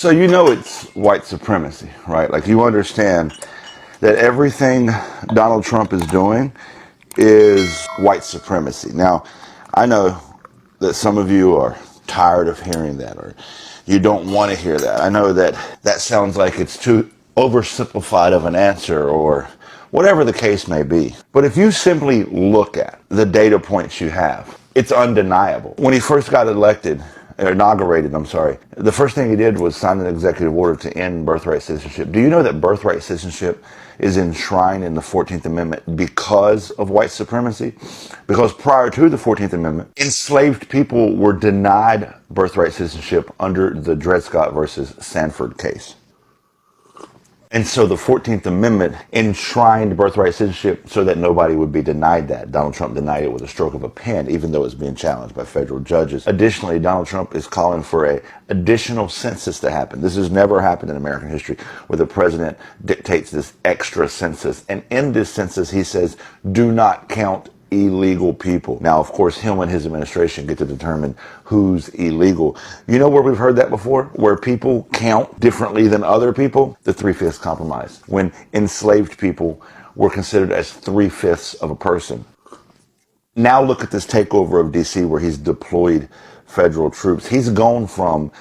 So you know it's white supremacy, right? Like you understand that everything Donald Trump is doing is white supremacy. Now, I know that some of you are tired of hearing that, or you don't want to hear that. I know that that sounds like it's too oversimplified of an answer, or whatever the case may be. But if you simply look at the data points you have, it's undeniable. When he first got inaugurated, the first thing he did was sign an executive order to end birthright citizenship. Do you know that birthright citizenship is enshrined in the 14th Amendment because of white supremacy? Because prior to the 14th Amendment, enslaved people were denied birthright citizenship under the Dred Scott versus Sanford case. And so the 14th Amendment enshrined birthright citizenship so that nobody would be denied that. Donald Trump denied it with a stroke of a pen, even though it's being challenged by federal judges. Additionally, Donald Trump is calling for an additional census to happen. This has never happened in American history, where the president dictates this extra census. And in this census, he says, do not count illegal people. Now, of course, him and his administration get to determine who's illegal. You know where we've heard that before? Where people count differently than other people? The 3/5 compromise. When enslaved people were considered as 3/5 of a person. Now look at this takeover of DC, where he's deployed federal troops. He's gone from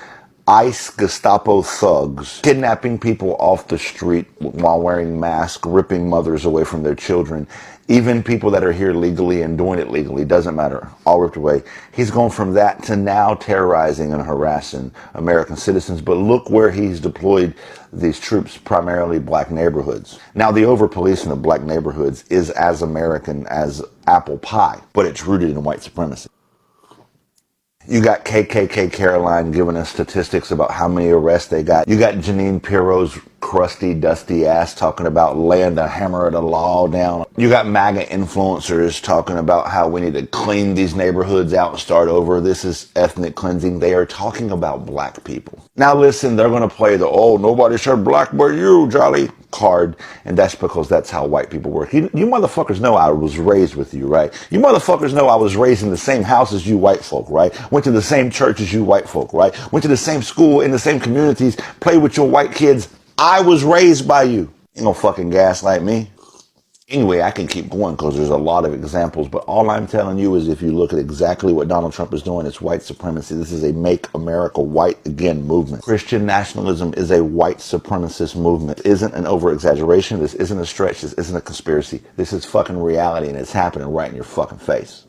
ICE Gestapo thugs kidnapping people off the street while wearing masks, ripping mothers away from their children, even people that are here legally and doing it legally, doesn't matter, all ripped away. He's gone from that to now terrorizing and harassing American citizens. But look where he's deployed these troops, primarily black neighborhoods. Now, the over-policing of black neighborhoods is as American as apple pie, but it's rooted in white supremacy. You got KKK Caroline giving us statistics about how many arrests they got. You got Jeanine Pirro's crusty, dusty ass talking about laying the hammer of the law down. You got MAGA influencers talking about how we need to clean these neighborhoods out and start over. This is ethnic cleansing. They are talking about black people. Now listen, they're going to play the, oh, nobody said black but you, Jolly card, and that's because that's how white people work. You motherfuckers know I was raised with you, right? You motherfuckers know I was raised in the same house as you white folk, right? Went to the same church as you white folk, right? Went to the same school, in the same communities, played with your white kids. I was raised by you. Ain't no fucking gaslight me. Anyway, I can keep going because there's a lot of examples, but all I'm telling you is if you look at exactly what Donald Trump is doing, it's white supremacy. This is a Make America White Again movement. Christian nationalism is a white supremacist movement. It isn't an over-exaggeration. This isn't a stretch. This isn't a conspiracy. This is fucking reality, and it's happening right in your fucking face.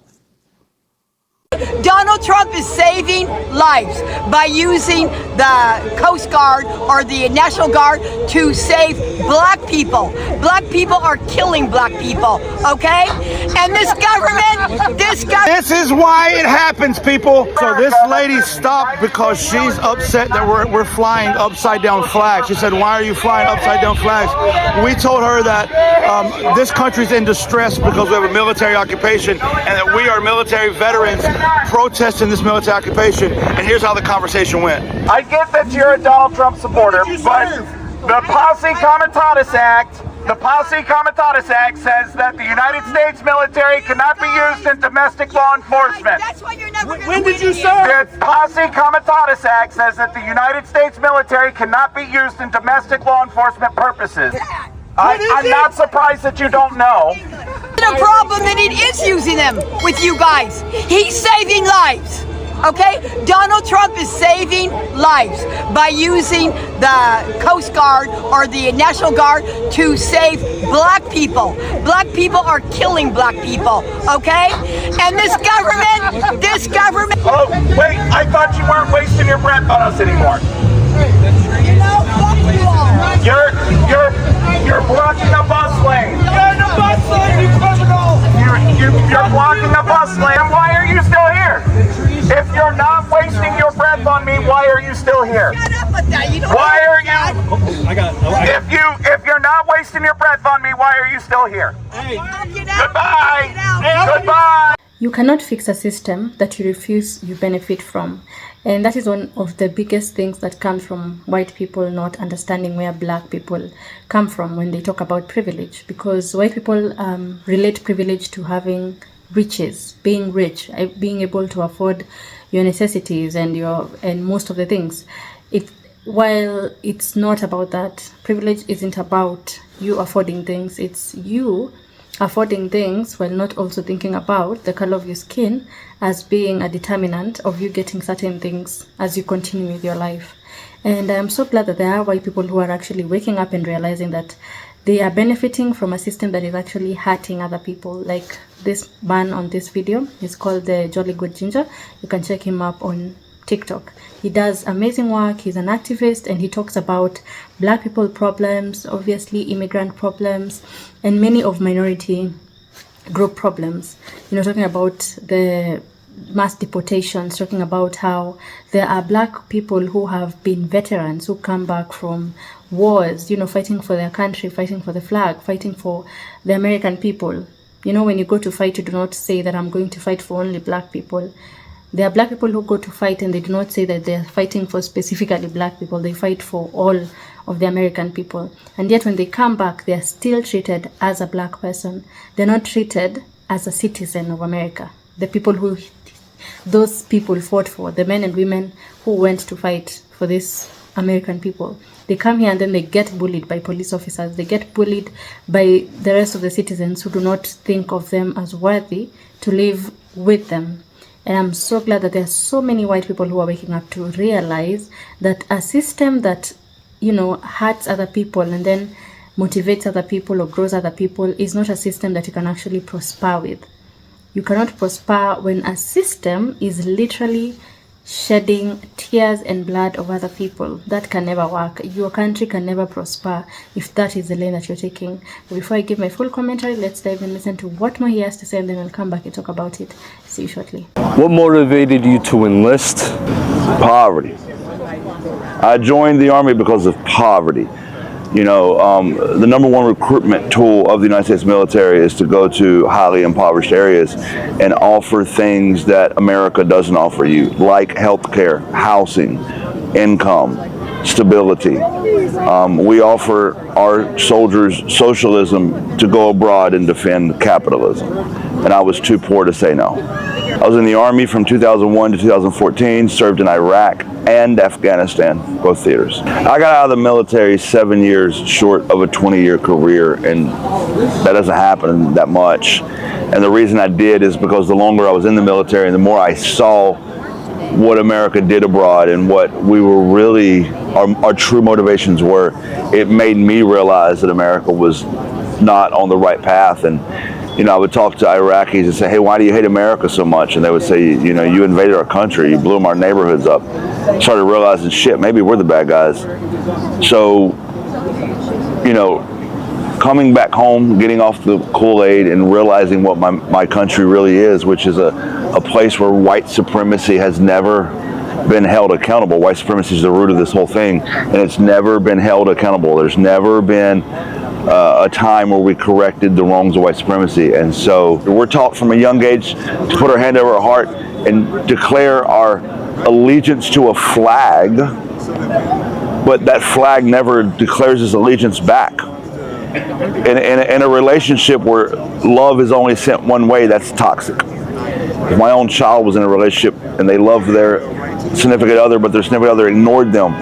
Donald Trump is saving lives by using the Coast Guard or the National Guard to save black people. Black people are killing black people, okay? And this government, This is why it happens, people. So this lady stopped because she's upset that we're flying upside down flags. She said, why are you flying upside down flags? We told her that this country's in distress because we have a military occupation and that we are military veterans protesting this military occupation. And here's how the conversation went. I get that you're a Donald Trump supporter, but the Posse Comitatus Act says that the United States military cannot be used in domestic law enforcement. that's why you're never When did you serve? The Posse Comitatus Act says that the United States military cannot be used in domestic law enforcement purposes. I'm not surprised that you don't know. The problem that it is using them with you guys. He's saving lives. Okay? Donald Trump is saving lives by using the Coast Guard or the National Guard to save black people. Black people are killing black people. Okay? And this government. Oh, wait, I thought you weren't wasting your breath on us anymore. You know, fuck you all. You're blocking the bus lane. You're in the bus lane, you criminal! You're blocking the bus lane. Why are you still here? If you're not wasting your breath on me, why are you still here? Shut up with that. You don't Why are you? I If you're not wasting your breath on me, why are you still here? Goodbye. Goodbye. You cannot fix a system that you refuse you benefit from. And that is one of the biggest things that comes from white people not understanding where black people come from when they talk about privilege. Because white people relate privilege to having riches, being rich, being able to afford your necessities and most of the things. while it's not about that, privilege isn't about you affording things. It's you affording things while not also thinking about the color of your skin as being a determinant of you getting certain things as you continue with your life. And I'm so glad that there are white people who are actually waking up and realizing that they are benefiting from a system that is actually hurting other people. Like this man on this video is called the Jolly Good Ginger. You can check him up on TikTok. He does amazing work. He's an activist and he talks about black people problems, obviously immigrant problems, and many of minority group problems. You know, talking about the mass deportations, talking about how there are black people who have been veterans who come back from wars, you know, fighting for their country, fighting for the flag, fighting for the American people. You know, when you go to fight, you do not say that I'm going to fight for only black people. There are black people who go to fight and they do not say that they're fighting for specifically black people. They fight for all of the American people. And yet when they come back, they're still treated as a black person. They're not treated as a citizen of America. The people who those people fought for, the men and women who went to fight for this American people. They come here and then they get bullied by police officers. They get bullied by the rest of the citizens who do not think of them as worthy to live with them. And I'm so glad that there are so many white people who are waking up to realize that a system that, you know, hurts other people and then motivates other people or grows other people is not a system that you can actually prosper with. You cannot prosper when a system is literally shedding tears and blood of other people. That can never work. Your country can never prosper if that is the lane that you're taking. But before I give my full commentary, let's dive and listen to what more he has to say, and then we'll come back and talk about it. See you shortly. What motivated you to enlist? Poverty. I joined the Army because of poverty. You know, the number one recruitment tool of the United States military is to go to highly impoverished areas and offer things that America doesn't offer you, like health care, housing, income, stability. We offer our soldiers socialism to go abroad and defend capitalism. And I was too poor to say no. I was in the Army from 2001 to 2014, served in Iraq and Afghanistan, both theaters. I got out of the military 7 years short of a 20-year career, and that doesn't happen that much. And the reason I did is because the longer I was in the military and the more I saw what America did abroad and what we were really, our true motivations were, it made me realize that America was not on the right path. And you know, I would talk to Iraqis and say, hey, why do you hate America so much? And they would say, you know, you invaded our country, you blew our neighborhoods up. Started realizing, shit, maybe we're the bad guys. So, you know, coming back home, getting off the Kool-Aid and realizing what my country really is, which is a place where white supremacy has never been held accountable. White supremacy is the root of this whole thing, and it's never been held accountable. There's never been a time where we corrected the wrongs of white supremacy. And so we're taught from a young age to put our hand over our heart and declare our allegiance to a flag, but that flag never declares its allegiance back. In a relationship where love is only sent one way, that's toxic. If my own child was in a relationship and they loved their significant other, but their significant other ignored them,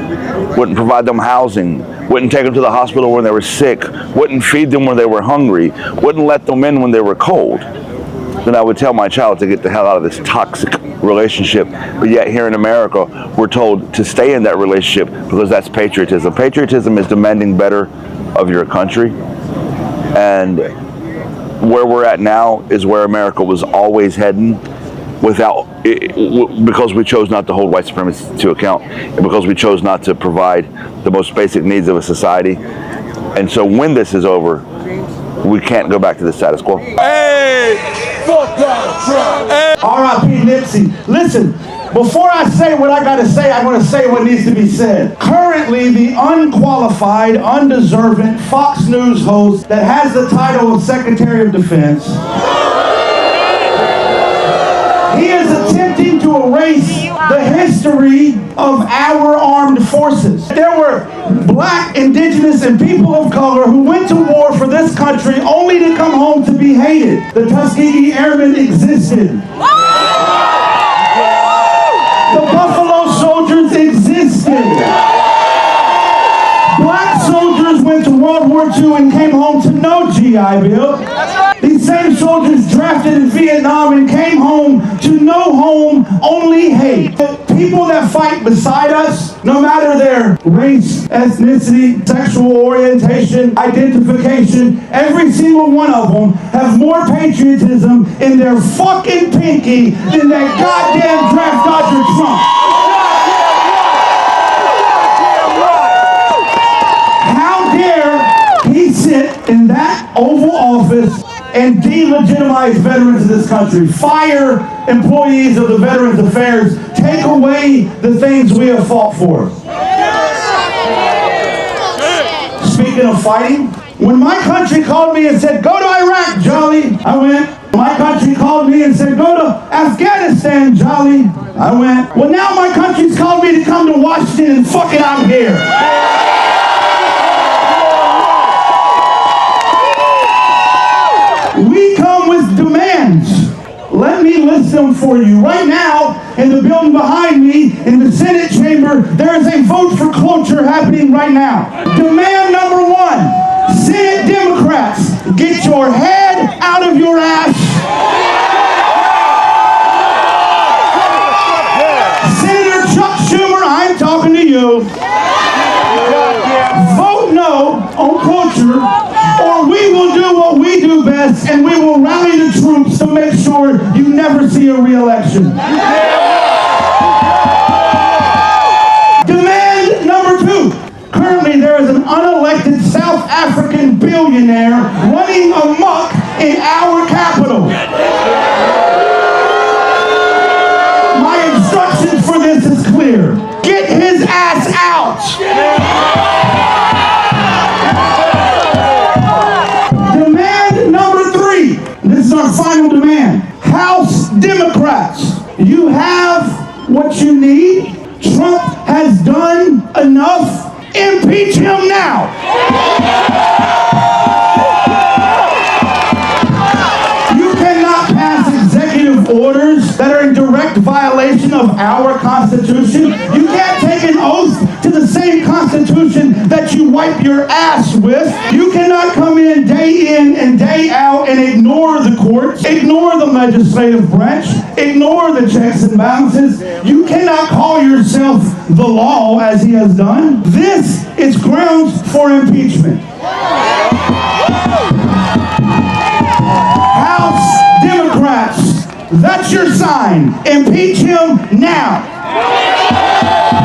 wouldn't provide them housing, wouldn't take them to the hospital when they were sick, wouldn't feed them when they were hungry, wouldn't let them in when they were cold, then I would tell my child to get the hell out of this toxic relationship. But yet here in America, we're told to stay in that relationship because that's patriotism. Patriotism is demanding better of your country. And where we're at now is where America was always heading, because we chose not to hold white supremacy to account, and because we chose not to provide the most basic needs of a society. And so when this is over, we can't go back to the status quo. Hey! Fuck Donald Trump! Hey. R.I.P. Nipsey. Listen, before I say what I gotta say, I'm gonna say what needs to be said. Currently, the unqualified, undeserving Fox News host that has the title of Secretary of Defense, he is attempting to erase the history of our armed forces. There were black, indigenous, and people of color who went to war for this country only to come home to be hated. The Tuskegee Airmen existed. The Buffalo Soldiers existed. II and came home to no GI Bill. These same soldiers drafted in Vietnam and came home to no home, only hate. The people that fight beside us, no matter their race, ethnicity, sexual orientation, identification, every single one of them have more patriotism in their fucking pinky than that goddamn draft dodger Trump. How dare he sit in that Oval Office and delegitimize veterans of this country, fire employees of the Veterans Affairs, take away the things we have fought for. Speaking of fighting, when my country called me and said, go to Iraq, Jolly, I went. My country called me and said, go to Afghanistan, Jolly, I went. Well, now my country's called me to come to Washington and fuck it, I'm here. We come with demands. Let me list them for you. Right now, in the building behind me, in the Senate chamber, there is a vote for cloture happening right now. Demand number one, Senate Democrats, get your head out of your ass. Senator Chuck Schumer, I'm talking to you. Vote no on cloture, or we will do what we do best, and we will rally the troops to make sure you never see a re-election. Demand number two. Currently, there is an unelected South African billionaire running amok in our capital. My instructions for this is clear. Get his ass out. Demand number three. This is our final demand. House Democrats, you have what you need. Trump has done enough. Impeach him now. You cannot pass executive orders that are in direct violation of our Constitution. You can't take an oath to the same Constitution that you wipe your ass with. You cannot come in and day out and ignore the courts, ignore the legislative branch, ignore the checks and balances. You cannot call yourself the law as he has done. This is grounds for impeachment. House Democrats, that's your sign. Impeach him now.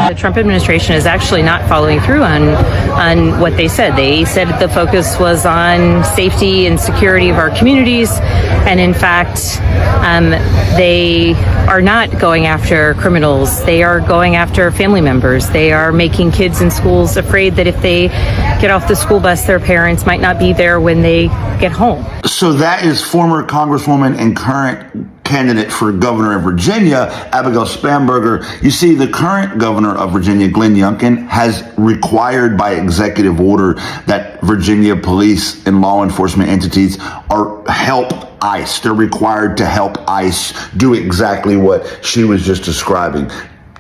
The Trump administration is actually not following through on what they said. They said the focus was on safety and security of our communities, and in fact, they are not going after criminals. They are going after family members. They are making kids in schools afraid that if they get off the school bus, their parents might not be there when they get home. So that is former Congresswoman and current candidate for governor of Virginia, Abigail Spanberger. You see, the current governor of Virginia, Glenn Youngkin, has required by executive order that Virginia police and law enforcement entities are help ICE. They're required to help ICE do exactly what she was just describing.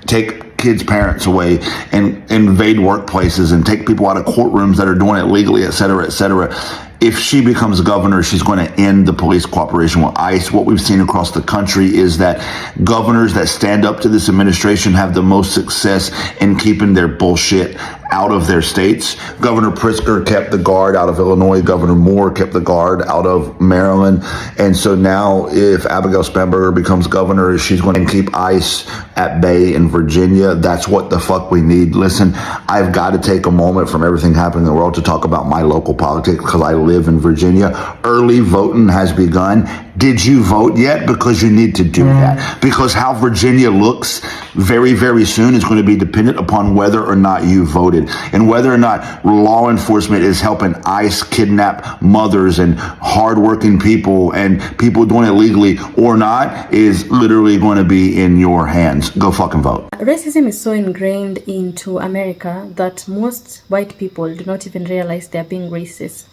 Take kids' parents away and invade workplaces and take people out of courtrooms that are doing it legally, et cetera, et cetera. If she becomes governor, she's going to end the police cooperation with ICE. What we've seen across the country is that governors that stand up to this administration have the most success in keeping their bullshit out of their states. Governor Pritzker kept the guard out of Illinois. Governor Moore kept the guard out of Maryland. And so now if Abigail Spanberger becomes governor, she's going to keep ICE at bay in Virginia. That's what the fuck we need. Listen, I've got to take a moment from everything happening in the world to talk about my local politics because I live in Virginia. Early voting has begun. Did you vote yet? Because you need to do that. Because how Virginia looks very, very soon is going to be dependent upon whether or not you voted and whether or not law enforcement is helping ICE kidnap mothers and hardworking people and people doing it legally or not is literally going to be in your hands. Go fucking vote. Racism is so ingrained into America that most white people do not even realize they are being racist.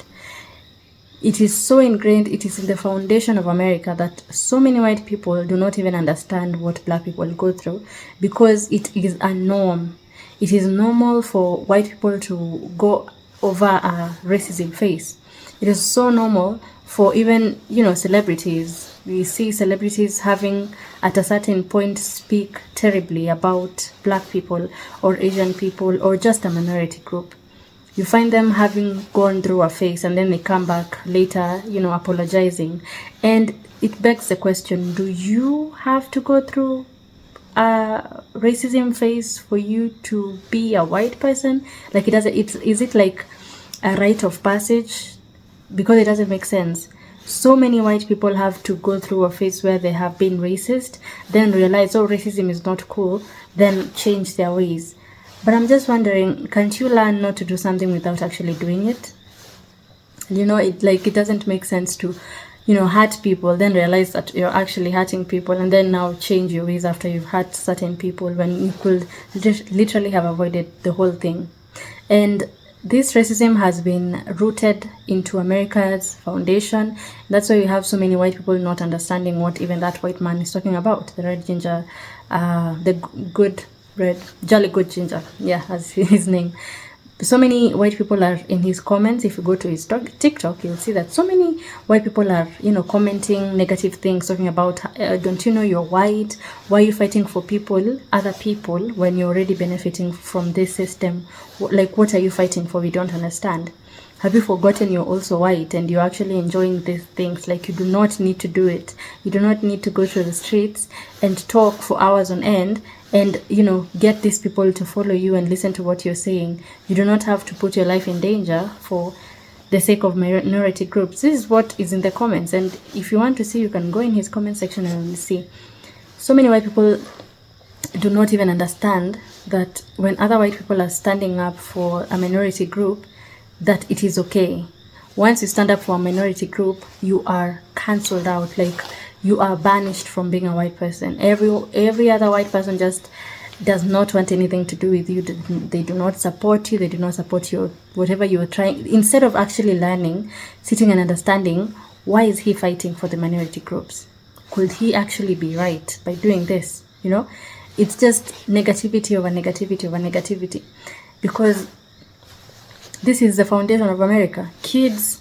It is so ingrained, it is in the foundation of America that so many white people do not even understand what black people go through because it is a norm. It is normal for white people to go over a racism face. It is so normal for even, celebrities. We see celebrities having at a certain point speak terribly about black people or Asian people or just a minority group. You find them having gone through a phase and then they come back later, apologizing. And it begs the question, do you have to go through a racism phase for you to be a white person? Like, is it like a rite of passage? Because it doesn't make sense. So many white people have to go through a phase where they have been racist, then realize, oh, racism is not cool, then change their ways. But I'm just wondering, can't you learn not to do something without actually doing it? It doesn't make sense to, hurt people, then realize that you're actually hurting people, and then now change your ways after you've hurt certain people when you could literally have avoided the whole thing. And this racism has been rooted into America's foundation. That's why we have so many white people not understanding what even that white man is talking about. The red ginger, jolly good ginger, as his name. So many white people are in his comments. If you go to his TikTok, you'll see that so many white people are, commenting negative things, talking about, don't you know you're white? Why are you fighting for other people, when you're already benefiting from this system? Like, what are you fighting for? We don't understand. Have you forgotten you're also white and you're actually enjoying these things? Like, you do not need to do it. You do not need to go to the streets and talk for hours on end and, get these people to follow you and listen to what you're saying. You do not have to put your life in danger for the sake of minority groups. This is what is in the comments. And if you want to see, you can go in his comment section and see. So many white people do not even understand that when other white people are standing up for a minority group, that it is okay. Once you stand up for a minority group, you are cancelled out. Like, you are banished from being a white person. Every other white person just does not want anything to do with you. They do not support you. They do not support your whatever you are trying. Instead of actually learning, sitting and understanding, why is he fighting for the minority groups? Could he actually be right by doing this? It's just negativity over negativity over negativity. Because this is the foundation of America. Kids,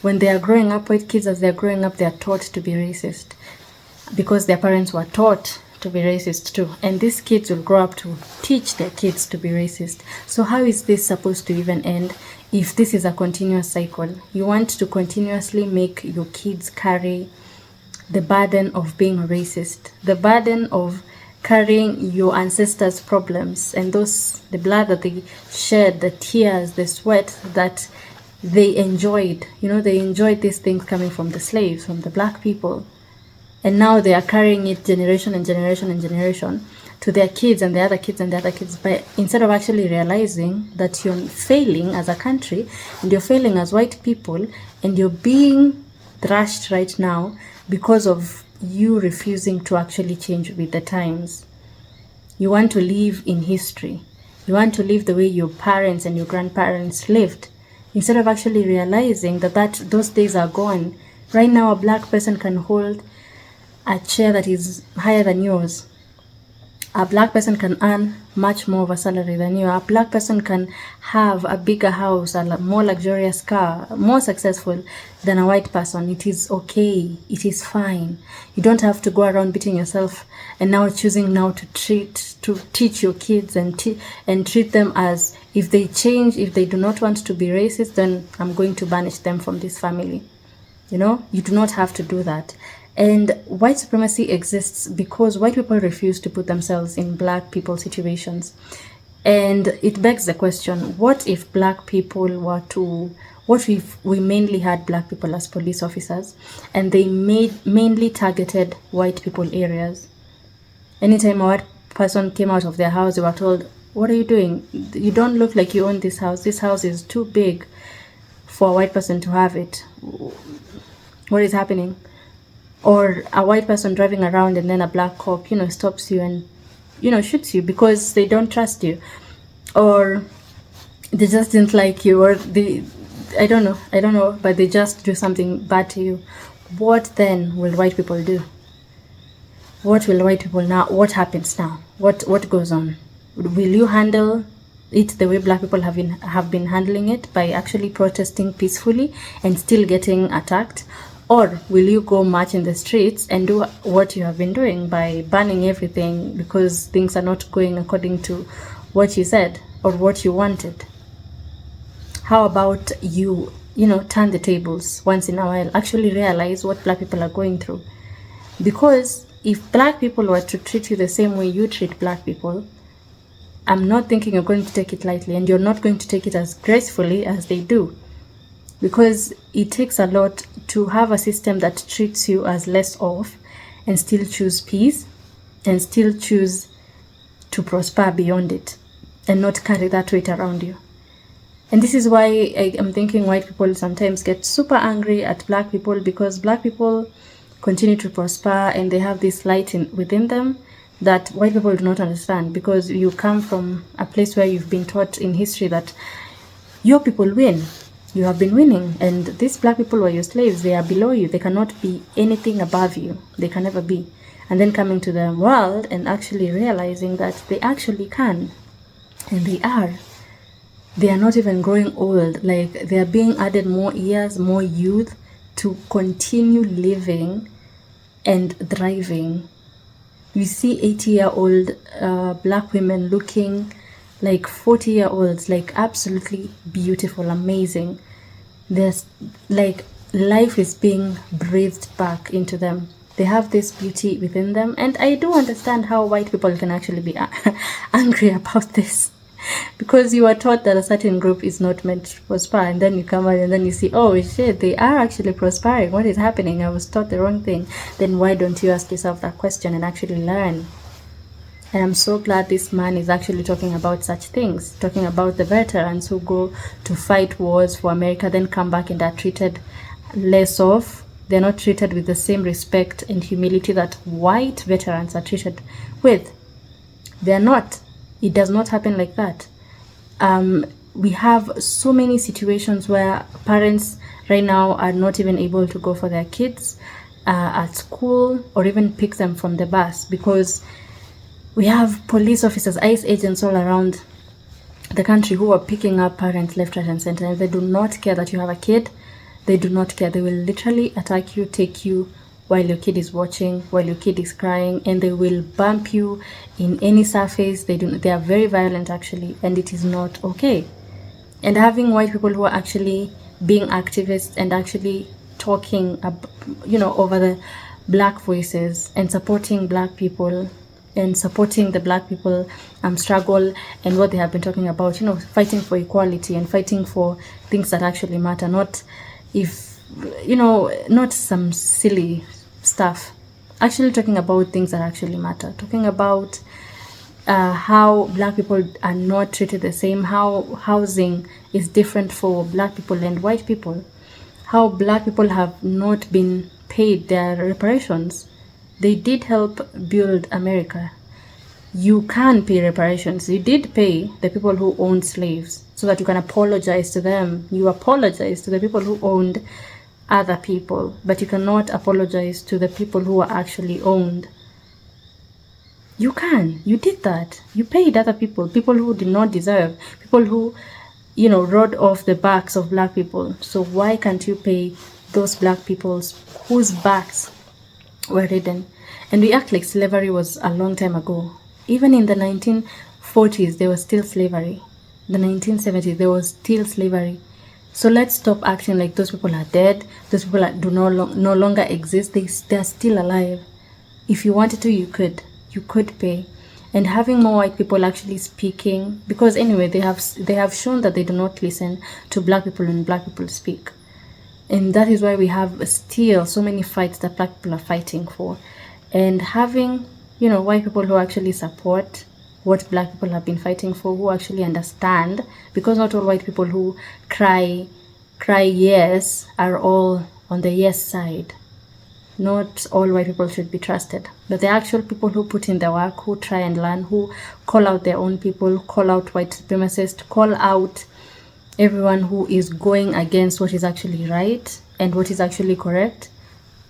when they are growing up, white kids, as they are growing up, they are taught to be racist because their parents were taught to be racist too. And these kids will grow up to teach their kids to be racist. So how is this supposed to even end if this is a continuous cycle? You want to continuously make your kids carry the burden of being racist, the burden of carrying your ancestors' problems and the blood that they shed, the tears, the sweat that they enjoyed. They enjoyed these things coming from the slaves, from the black people. And now they are carrying it generation and generation and generation to their kids and the other kids and the other kids. But instead of actually realizing that you're failing as a country and you're failing as white people and you're being thrashed right now because of you refusing to actually change with the times. You want to live in history. You want to live the way your parents and your grandparents lived. Instead of actually realizing that those days are gone. Right now, a black person can hold a chair that is higher than yours. A black person can earn much more of a salary than you. A black person can have a bigger house, a more luxurious car, more successful than a white person. It is okay. It is fine. You don't have to go around beating yourself and now choosing now to teach your kids and treat them as if they change, if they do not want to be racist, then I'm going to banish them from this family. You do not have to do that. And white supremacy exists because white people refuse to put themselves in black people's situations. And it begs the question, what if black people what if we mainly had black people as police officers and they mainly targeted white people areas? Anytime a white person came out of their house, they were told, what are you doing? You don't look like you own this house. This house is too big for a white person to have it. What is happening? Or a white person driving around and then a black cop, stops you and, shoots you because they don't trust you. Or they just didn't like you, or I don't know, but they just do something bad to you. What then will white people do? What will white people now, what happens now? What goes on? Will you handle it the way black people have been handling it, by actually protesting peacefully and still getting attacked? Or will you go march in the streets and do what you have been doing by banning everything because things are not going according to what you said or what you wanted? How about you turn the tables once in a while, actually realize what black people are going through? Because if black people were to treat you the same way you treat black people, I'm not thinking you're going to take it lightly, and you're not going to take it as gracefully as they do. Because it takes a lot to have a system that treats you as less of and still choose peace and still choose to prosper beyond it and not carry that weight around you. And this is why I'm thinking white people sometimes get super angry at black people, because black people continue to prosper and they have this light within them that white people do not understand, because you come from a place where you've been taught in history that your people win. You have been winning, and these black people were your slaves. They are below you. They cannot be anything above you. They can never be. And then coming to the world and actually realizing that they actually can, and they are. They are not even growing old. Like, they are being added more years, more youth to continue living and thriving. You see 80-year-old black women looking like 40-year-olds, like absolutely beautiful, amazing. There's like life is being breathed back into them. They have this beauty within them, and I do understand how white people can actually be angry about this, because you are taught that a certain group is not meant to prosper, and then you come out and then you see, oh shit, they are actually prospering. What is happening? I was taught the wrong thing. Then why don't you ask yourself that question and actually learn? And I'm so glad this man is actually talking about such things, talking about the veterans who go to fight wars for America, then come back and are treated less of. They're not treated with the same respect and humility that white veterans are treated with. They're not. It does not happen like that. We have so many situations where parents right now are not even able to go for their kids at school or even pick them from the bus, because we have police officers, ICE agents all around the country who are picking up parents left, right, and center. And they do not care that you have a kid. They do not care. They will literally attack you, take you while your kid is watching, while your kid is crying, and they will bump you in any surface. They are very violent, actually, and it is not okay. And having white people who are actually being activists and actually talking, over the black voices and supporting black people and supporting the black people struggle and what they have been talking about, fighting for equality and fighting for things that actually matter, not some silly stuff. Actually talking about things that actually matter, talking about how black people are not treated the same, how housing is different for black people and white people, how black people have not been paid their reparations. They did help build America. You can pay reparations. You did pay the people who owned slaves so that you can apologize to them. You apologize to the people who owned other people, but you cannot apologize to the people who are actually owned. You can. You did that. You paid other people who did not deserve, people who, rode off the backs of black people. So why can't you pay those black peoples whose backs were ridden? And we act like slavery was a long time ago. Even in the 1940s, there was still slavery. The 1970s, there was still slavery. So let's stop acting like those people are dead. Those people no longer exist. They're still alive. If you wanted to, you could pay. And having more white people actually speaking, because anyway, they have shown that they do not listen to black people when black people speak. And that is why we have still so many fights that black people are fighting for. And having, white people who actually support what black people have been fighting for, who actually understand, because not all white people who cry yes are all on the yes side. Not all white people should be trusted, but the actual people who put in the work, who try and learn, who call out their own people, call out white supremacists, call out everyone who is going against what is actually right and what is actually correct.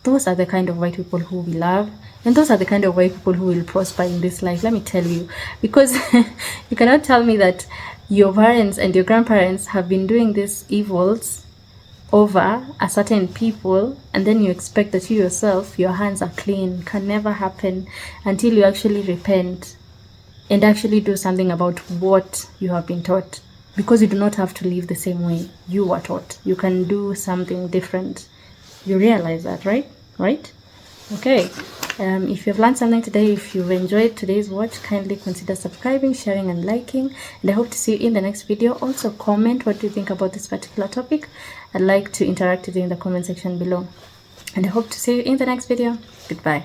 Those are the kind of white people who we love, and those are the kind of white people who will prosper in this life. Let me tell you, because you cannot tell me that your parents and your grandparents have been doing these evils over a certain people, and then you expect that you yourself, your hands are clean. Can never happen until you actually repent and actually do something about what you have been taught, because you do not have to live the same way you were taught. You can do something different. You realize that, right? Okay. If you've learned something today, if you've enjoyed today's watch, kindly consider subscribing, sharing and liking, and I hope to see you in the next video. Also comment what you think about this particular topic. I'd like to interact with you in the comment section below, and I hope to see you in the next video. Goodbye.